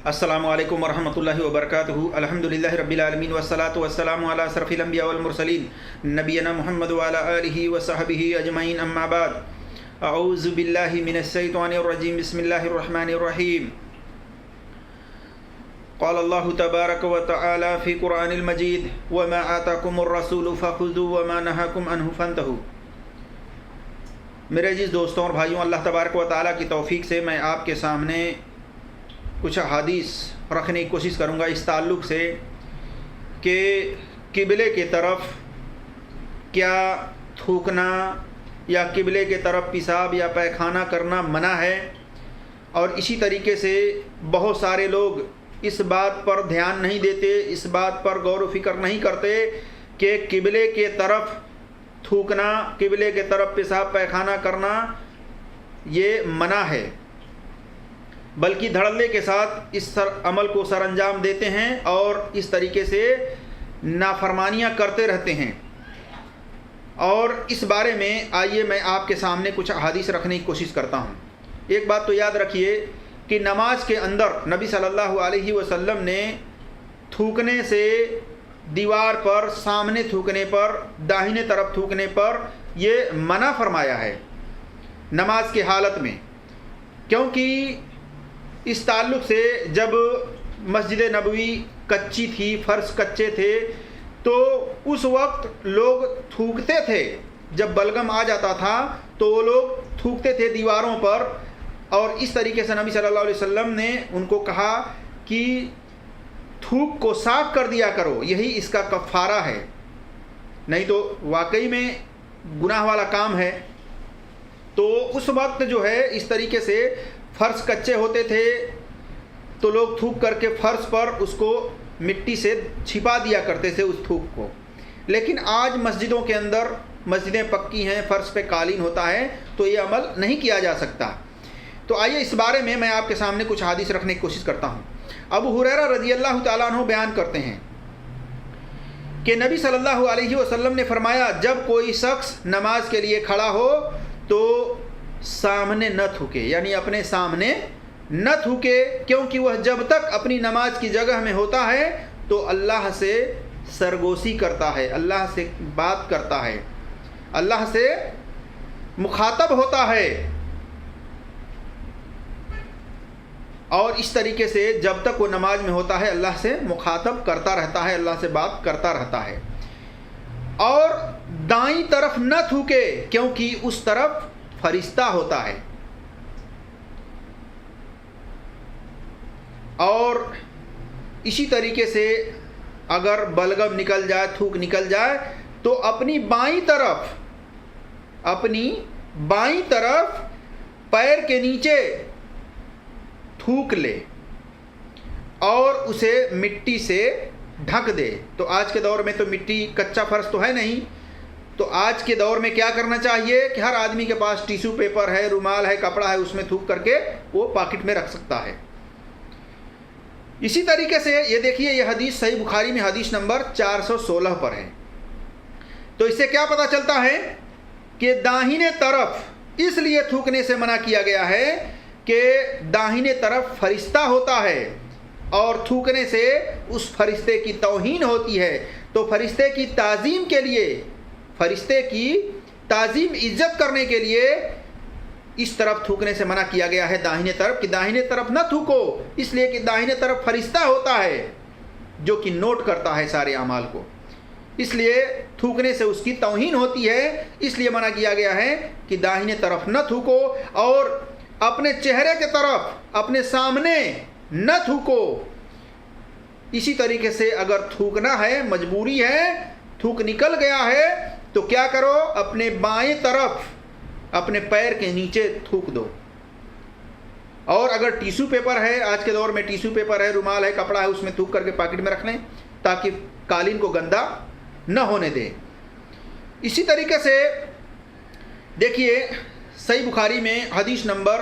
السلام علیکم ورحمۃ اللہ وبرکاتہ۔ الحمدللہ رب العالمین والصلاۃ والسلام علی اشرف الانبیاء والمرسلین نبینا محمد وعلی آلہ وصحبہ اجمعین، اما بعد، اعوذ باللہ من الشیطان الرجیم، بسم اللہ الرحمن الرحیم۔ قال اللہ تبارک وتعالی فی قرآن المجید وما آتاکم الرسول فخذوا وما نہاکم عنہ فانتہوا۔ میرے عزیز دوستوں اور بھائیوں، اللہ تبارک و تعالیٰ کی توفیق سے میں آپ کے سامنے کچھ احادیث رکھنے کی کوشش کروں گا اس تعلق سے کہ قبلے کی طرف کیا تھوکنا یا قبلے کی طرف پیشاب یا پیخانہ کرنا منع ہے، اور اسی طریقے سے بہت سارے لوگ اس بات پر دھیان نہیں دیتے، اس بات پر غور و فکر نہیں کرتے کہ قبلے کے طرف تھوکنا، قبلے کے طرف پیشاب پیخانہ کرنا یہ منع ہے، بلکہ دھڑلے کے ساتھ اس عمل کو سر انجام دیتے ہیں اور اس طریقے سے نافرمانیاں کرتے رہتے ہیں۔ اور اس بارے میں آئیے میں آپ کے سامنے کچھ احادیث رکھنے کی کوشش کرتا ہوں۔ ایک بات تو یاد رکھیے کہ نماز کے اندر نبی صلی اللہ علیہ وسلم نے تھوکنے سے، دیوار پر سامنے تھوکنے پر، داہنے طرف تھوکنے پر یہ منع فرمایا ہے نماز کی حالت میں، کیونکہ اس تعلق سے جب مسجد نبوی کچی تھی، فرش کچے تھے، تو اس وقت لوگ تھوکتے تھے۔ جب بلغم آ جاتا تھا تو وہ لوگ تھوکتے تھے دیواروں پر، اور اس طریقے سے نبی صلی اللہ علیہ وسلم نے ان کو کہا کہ تھوک کو صاف کر دیا کرو، یہی اس کا کفارہ ہے، نہیں تو واقعی میں گناہ والا کام ہے۔ تو اس وقت جو ہے اس طریقے سے فرش کچے ہوتے تھے تو لوگ تھوک کر کے فرش پر اس کو مٹی سے چھپا دیا کرتے تھے اس تھوک کو، لیکن آج مسجدوں کے اندر، مسجدیں پکی ہیں، فرش پہ قالین ہوتا ہے تو یہ عمل نہیں کیا جا سکتا۔ تو آئیے اس بارے میں آپ کے سامنے کچھ حدیث رکھنے کی کوشش کرتا ہوں۔ ابو ہریرہ رضی اللہ تعالیٰ عنہ بیان کرتے ہیں کہ نبی صلی اللہ علیہ وسلم نے فرمایا، جب کوئی شخص نماز کے لیے کھڑا ہو تو سامنے نہ تھوکے، یعنی اپنے سامنے نہ تھوکے، کیونکہ وہ جب تک اپنی نماز کی جگہ میں ہوتا ہے تو اللہ سے سرگوشی کرتا ہے، اللہ سے بات کرتا ہے، اللہ سے مخاطب ہوتا ہے، اور اس طریقے سے جب تک وہ نماز میں ہوتا ہے اللہ سے مخاطب کرتا رہتا ہے، اللہ سے بات کرتا رہتا ہے۔ اور دائیں طرف نہ تھوکے، کیونکہ اس طرف فرشتہ ہوتا ہے، اور اسی طریقے سے اگر بلغم نکل جائے، تھوک نکل جائے تو اپنی بائیں طرف پیر کے نیچے تھوک لے اور اسے مٹی سے ڈھک دے۔ تو آج کے دور میں تو مٹی، کچا فرش تو ہے نہیں، تو آج کے دور میں کیا کرنا چاہیے کہ ہر آدمی کے پاس ٹیشو پیپر ہے، رومال ہے، کپڑا ہے، اس میں تھوک کر کے وہ پاکٹ میں رکھ سکتا ہے۔ اسی طریقے سے یہ دیکھیے، یہ حدیث صحیح بخاری میں حدیث نمبر 416 پر ہے۔ تو اس سے کیا پتہ چلتا ہے کہ داہنے طرف اس لیے تھوکنے سے منع کیا گیا ہے کہ داہنے طرف فرشتہ ہوتا ہے، اور تھوکنے سے اس فرشتے کی توہین ہوتی ہے۔ تو فرشتے کی تعظیم کے لیے، فرشتے کی تعظیم عزت کرنے کے لیے اس طرف تھوکنے سے منع کیا گیا ہے، داہنے طرف، کہ داہنے طرف نہ تھوکو، اس لیے کہ داہنے طرف فرشتہ ہوتا ہے جو کہ نوٹ کرتا ہے سارے اعمال کو، اس لیے تھوکنے سے اس کی توہین ہوتی ہے، اس لیے منع کیا گیا ہے کہ داہنے طرف نہ تھوکو، اور اپنے چہرے کے طرف، اپنے سامنے نہ تھوکو۔ اسی طریقے سے اگر تھوکنا ہے، مجبوری ہے، تھوک نکل گیا ہے، تو کیا کرو، اپنے بائیں طرف اپنے پیر کے نیچے تھوک دو۔ اور اگر ٹیشو پیپر ہے، آج کے دور میں ٹیشو پیپر ہے، رومال ہے، کپڑا ہے، اس میں تھوک کر کے پاکٹ میں رکھ لیں تاکہ قالین کو گندا نہ ہونے دیں۔ اسی طریقے سے دیکھیے، صحیح بخاری میں حدیث نمبر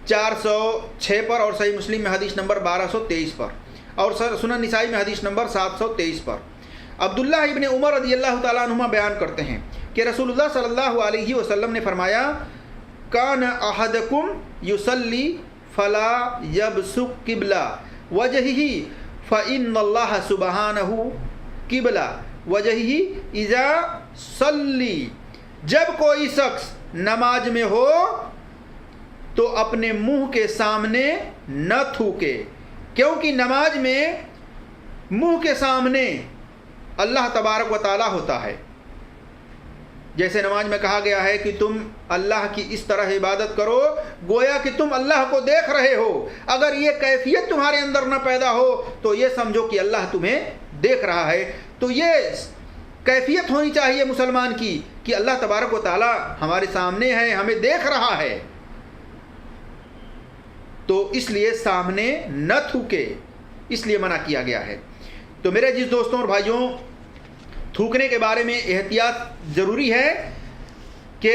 406 پر، اور صحیح مسلم میں حدیث نمبر 1223 پر، اور سنن نسائی میں حدیث نمبر 723 پر عبداللہ ابن عمر رضی اللہ تعالیٰ عنہما بیان کرتے ہیں کہ رسول اللہ صلی اللہ علیہ وسلم نے فرمایا، کان احدکم یصلی فلا یبصق قبلہ وجہہ فإن اللہ سبحانہ قبلہ وجہہ اذا صلی، جب کوئی شخص نماز میں ہو تو اپنے منہ کے سامنے نہ تھوکے، کیونکہ نماز میں منہ کے سامنے اللہ تبارک و تعالی ہوتا ہے۔ جیسے نماز میں کہا گیا ہے کہ تم اللہ کی اس طرح عبادت کرو گویا کہ تم اللہ کو دیکھ رہے ہو۔ اگر یہ کیفیت تمہارے اندر نہ پیدا ہو تو یہ سمجھو کہ اللہ تمہیں دیکھ رہا ہے۔ تو یہ کیفیت ہونی چاہیے مسلمان کی کہ اللہ تبارک و تعالی ہمارے سامنے ہے، ہمیں دیکھ رہا ہے، تو اس لیے سامنے نہ تھوکے، اس لیے منع کیا گیا ہے۔ تو میرے عزیز دوستوں اور بھائیوں، تھوکنے کے بارے میں احتیاط ضروری ہے کہ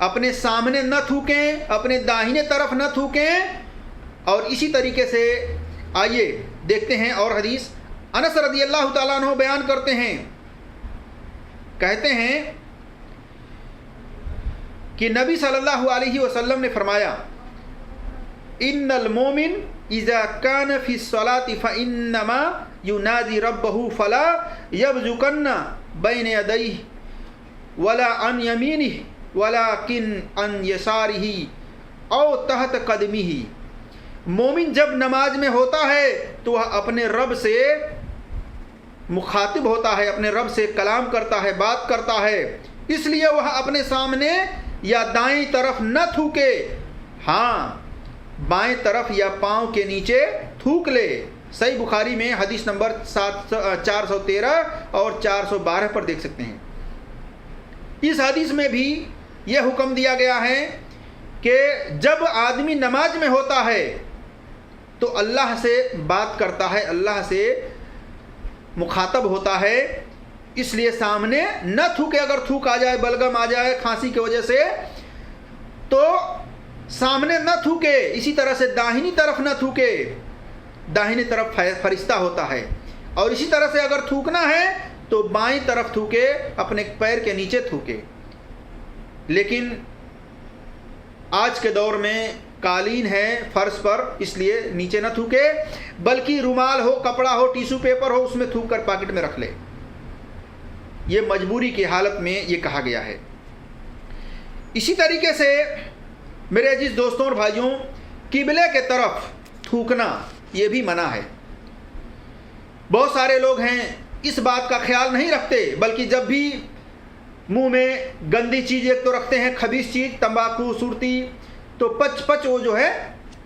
اپنے سامنے نہ تھوکیں، اپنے داہنے طرف نہ تھوکیں۔ اور اسی طریقے سے آئیے دیکھتے ہیں اور حدیث۔ انس رضی اللہ تعالیٰ عنہ بیان کرتے ہیں، کہتے ہیں کہ نبی صلی اللہ علیہ وسلم نے فرمایا ان المومن اذا كان في الصلاة فانما ينادي ربه فلا يبزقن بين يديه ولا عن يمينه ولكن عن يساره او تحت قدمه۔ مومن جب نماز میں ہوتا ہے تو وہ اپنے رب سے مخاطب ہوتا ہے، اپنے رب سے کلام کرتا ہے، بات کرتا ہے، اس لیے وہ اپنے سامنے یا دائیں طرف نہ تھوکے، ہاں بائیں طرف یا پاؤں کے نیچے تھوک لے۔ صحیح بخاری میں حدیث نمبر 413 اور 412 پر دیکھ سکتے ہیں۔ اس حدیث میں بھی یہ حکم دیا گیا ہے کہ جب آدمی نماز میں ہوتا ہے تو اللہ سے بات کرتا ہے، اللہ سے مخاطب ہوتا ہے، اس لیے سامنے نہ تھوکے۔ اگر تھوک آ جائے، بلغم آ جائے کھانسی کی وجہ سے، تو سامنے نہ تھوکے۔ اسی طرح سے داہنی طرف نہ تھوکے، داہنی طرف فرشتہ ہوتا ہے۔ اور اسی طرح سے اگر تھوکنا ہے تو بائیں طرف تھوکے، اپنے پیر کے نیچے تھوکے۔ لیکن آج کے دور میں قالین ہے فرش پر، اس لیے نیچے نہ تھوکے، بلکہ رومال ہو، کپڑا ہو، ٹیشو پیپر ہو، اس میں تھوک کر پاکٹ میں رکھ لے۔ یہ مجبوری کی حالت میں یہ کہا گیا ہے۔ اسی طریقے سے میرے عزیز دوستوں اور بھائیوں، قبلے کے طرف تھوکنا یہ بھی منع ہے۔ بہت سارے لوگ ہیں اس بات کا خیال نہیں رکھتے، بلکہ جب بھی منہ میں گندی چیز ایک تو رکھتے ہیں، خبیث چیز، تمباکو، سرتی، تو پچ وہ جو ہے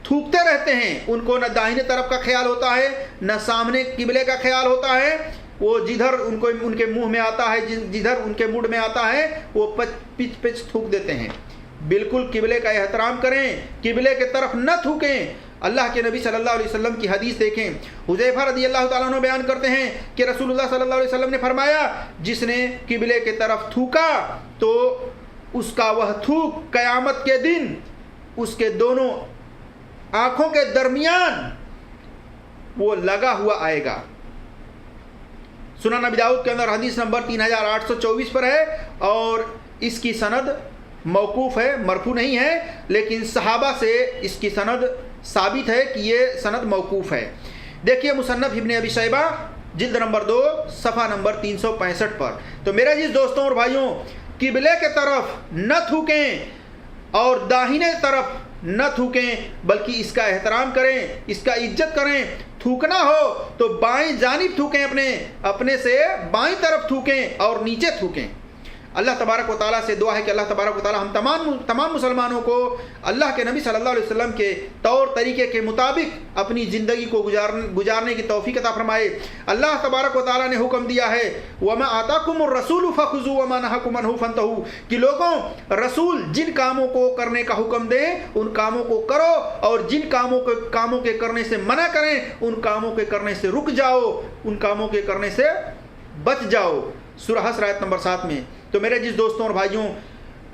تھوکتے رہتے ہیں۔ ان کو نہ داہنے طرف کا خیال ہوتا ہے، نہ سامنے قبلے کا خیال ہوتا ہے۔ وہ جدھر ان کے منہ میں آتا ہے، جدھر ان کے موڈ میں آتا ہے، وہ پچ تھوک دیتے ہیں۔ بالکل قبلے کا احترام کریں، قبلے کے طرف نہ تھوکیں۔ اللہ کے نبی صلی اللہ علیہ وسلم کی حدیث دیکھیں، حذیفہ رضی اللہ تعالیٰ عنہ بیان کرتے ہیں کہ رسول اللہ صلی اللہ علیہ وسلم نے فرمایا، جس نے قبلے کے طرف تھوکا تو اس کا وہ تھوک قیامت کے دن اس کے دونوں آنکھوں کے درمیان وہ لگا ہوا آئے گا۔ سنن ابی داؤد کے اندر حدیث نمبر 3824 پر ہے، اور اس کی سند موقوف ہے، مرفوع نہیں ہے، لیکن صحابہ سے اس کی سند ثابت ہے کہ یہ سند موقوف ہے۔ دیکھیے مصنف ابن ابی شیبہ جلد نمبر 2 صفحہ نمبر 365 پر۔ تو میرے عزیز دوستوں اور بھائیوں، قبلے کے طرف نہ تھوکیں اور داہنے طرف نہ تھوکیں، بلکہ اس کا احترام کریں، اس کا عزت کریں۔ تھوکنا ہو تو بائیں جانب تھوکیں، اپنے سے بائیں طرف تھوکیں اور نیچے تھوکیں۔ اللہ تبارک و تعالیٰ سے دعا ہے کہ اللہ تبارک و تعالیٰ ہم تمام مسلمانوں کو اللہ کے نبی صلی اللہ علیہ وسلم کے طور طریقے کے مطابق اپنی زندگی کو گزارنے کی توفیق عطا فرمائے۔ اللہ تبارک و تعالیٰ نے حکم دیا ہے وَمَا آتَاكُمُ الرَّسُولُ فَخُذُوهُ وَمَا نَهَاكُمْ عَنْهُ فَانْتَهُوا، کہ لوگوں رسول جن کاموں کو کرنے کا حکم دیں ان کاموں کو کرو، اور جن کاموں کے کرنے سے منع کریں ان کاموں کے کرنے سے رک جاؤ، ان کاموں کے کرنے سے بچ جاؤ۔ سورہ حشر آیت نمبر 7 میں۔ تو میرے جس دوستوں اور بھائیوں،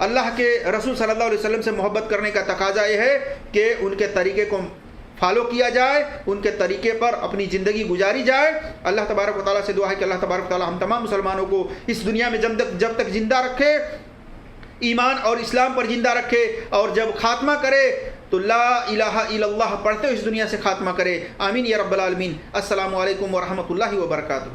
اللہ کے رسول صلی اللہ علیہ وسلم سے محبت کرنے کا تقاضا یہ ہے کہ ان کے طریقے کو فالو کیا جائے، ان کے طریقے پر اپنی زندگی گزاری جائے۔ اللہ تبارک و تعالیٰ سے دعا ہے کہ اللہ تبارک و تعالیٰ ہم تمام مسلمانوں کو اس دنیا میں جب تک زندہ رکھے، ایمان اور اسلام پر زندہ رکھے، اور جب خاتمہ کرے تو لا الہ الا اللہ پڑھتے ہوئے اس دنیا سے خاتمہ کرے. آمین یا رب العالمین. السلام علیکم ورحمۃ اللہ وبرکاتہ.